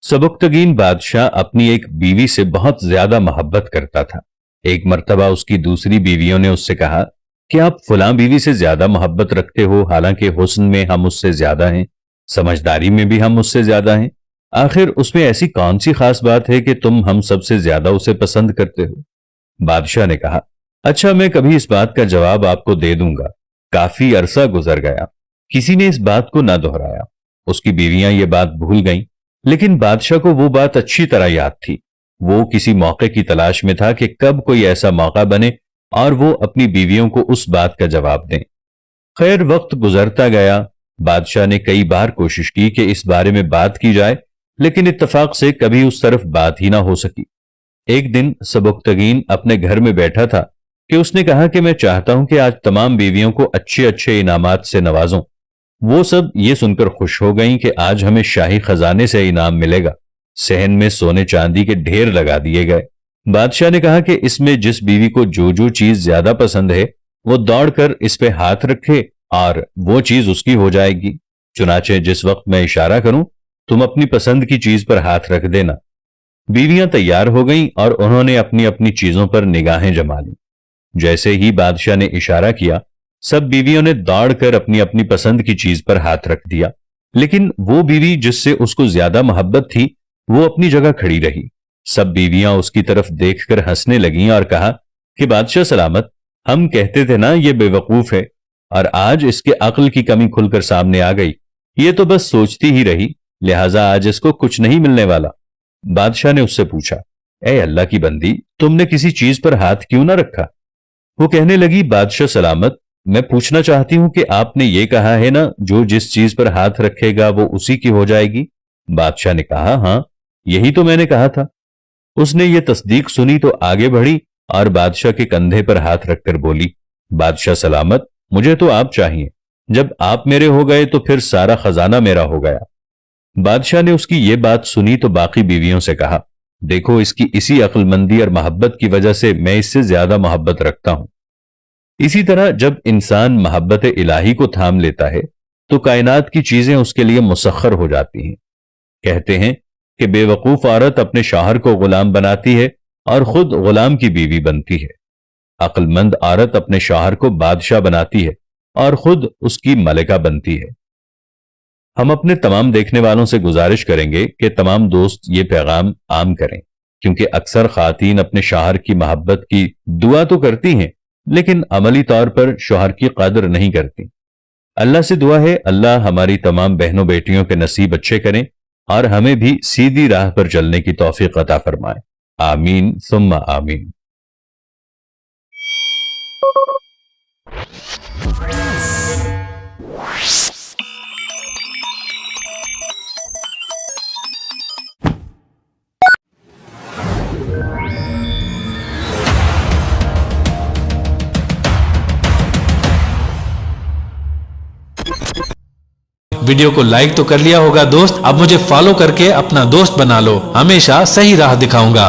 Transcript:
सबुक्तगीन बादशाह अपनी एक बीवी से बहुत ज्यादा मोहब्बत करता था। एक मर्तबा उसकी दूसरी बीवियों ने उससे कहा कि आप फलां बीवी से ज्यादा मोहब्बत रखते हो, हालांकि हुस्न में हम उससे ज्यादा हैं, समझदारी में भी हम उससे ज्यादा हैं। आखिर उसमें ऐसी कौन सी खास बात है कि तुम हम सबसे ज्यादा उसे पसंद करते हो? बादशाह ने कहा, अच्छा, मैं कभी इस बात का जवाब आपको दे दूंगा। काफी अरसा गुजर गया, किसी ने इस बात को न दोहराया। उसकी बीवियां ये बात भूल गईं, लेकिन बादशाह को वो बात अच्छी तरह याद थी। वो किसी मौके की तलाश में था कि कब कोई ऐसा मौका बने और वो अपनी बीवियों को उस बात का जवाब दें। खैर, वक्त गुजरता गया। बादशाह ने कई बार कोशिश की कि इस बारे में बात की जाए, लेकिन इत्तेफाक से कभी उस तरफ बात ही ना हो सकी। एक दिन सबुक्तगीन अपने घर में बैठा था कि उसने कहा कि मैं चाहता हूं कि आज तमाम बीवियों को अच्छे अच्छे इनामात से नवाजूं। वो सब ये सुनकर खुश हो गईं कि आज हमें शाही खजाने से इनाम मिलेगा। सहन में सोने चांदी के ढेर लगा दिए गए। बादशाह ने कहा कि इसमें जिस बीवी को जो जो चीज ज्यादा पसंद है वो दौड़कर इस पे हाथ रखे और वो चीज उसकी हो जाएगी। चुनाचे जिस वक्त मैं इशारा करूं, तुम अपनी पसंद की चीज पर हाथ रख देना। बीवियां तैयार हो गईं और उन्होंने अपनी अपनी चीजों पर निगाहें जमा ली। जैसे ही बादशाह ने इशारा किया, सब बीवियों ने दौड़कर अपनी अपनी पसंद की चीज पर हाथ रख दिया, लेकिन वो बीवी जिससे उसको ज्यादा मोहब्बत थी वो अपनी जगह खड़ी रही। सब बीवियां उसकी तरफ देखकर हंसने लगीं और कहा कि बादशाह सलामत, हम कहते थे ना ये बेवकूफ है, और आज इसके अक्ल की कमी खुलकर सामने आ गई। ये तो बस सोचती ही रही, लिहाजा आज इसको कुछ नहीं मिलने वाला। बादशाह ने उससे पूछा, ए अल्लाह की बंदी, तुमने किसी चीज पर हाथ क्यों ना रखा? वो कहने लगी, बादशाह सलामत, मैं पूछना चाहती हूं कि आपने ये कहा है ना, जो जिस चीज पर हाथ रखेगा वो उसी की हो जाएगी। बादशाह ने कहा, हां, यही तो मैंने कहा था। उसने ये तस्दीक सुनी तो आगे बढ़ी और बादशाह के कंधे पर हाथ रखकर बोली, बादशाह सलामत, मुझे तो आप चाहिए। जब आप मेरे हो गए तो फिर सारा खजाना मेरा हो गया। बादशाह ने उसकी ये बात सुनी तो बाकी बीवियों से कहा, देखो, इसकी इसी अक्लमंदी और मोहब्बत की वजह से मैं इससे ज्यादा मोहब्बत रखता हूं। इसी तरह जब इंसान मोहब्बत इलाही को थाम लेता है तो कायनात की चीजें उसके लिए मुसख्खर हो जाती हैं। कहते हैं कि बेवकूफ औरत अपने शौहर को गुलाम बनाती है और खुद गुलाम की बीवी बनती है। अक्लमंद औरत अपने शौहर को बादशाह बनाती है और खुद उसकी मलिका बनती है। हम अपने तमाम देखने वालों से गुजारिश करेंगे कि तमाम दोस्त ये पैगाम आम करें, क्योंकि अक्सर खातीन अपने शौहर की मोहब्बत की दुआ तो करती हैं, लेकिन अमली तौर पर शौहर की कदर नहीं करती। अल्लाह से दुआ है, अल्लाह हमारी तमाम बहनों बेटियों के नसीब अच्छे करें और हमें भी सीधी राह पर चलने की तौफीक अता फरमाए। आमीन सुम्मा आमीन। वीडियो को लाइक तो कर लिया होगा दोस्त, अब मुझे फॉलो करके अपना दोस्त बना लो। हमेशा सही राह दिखाऊंगा।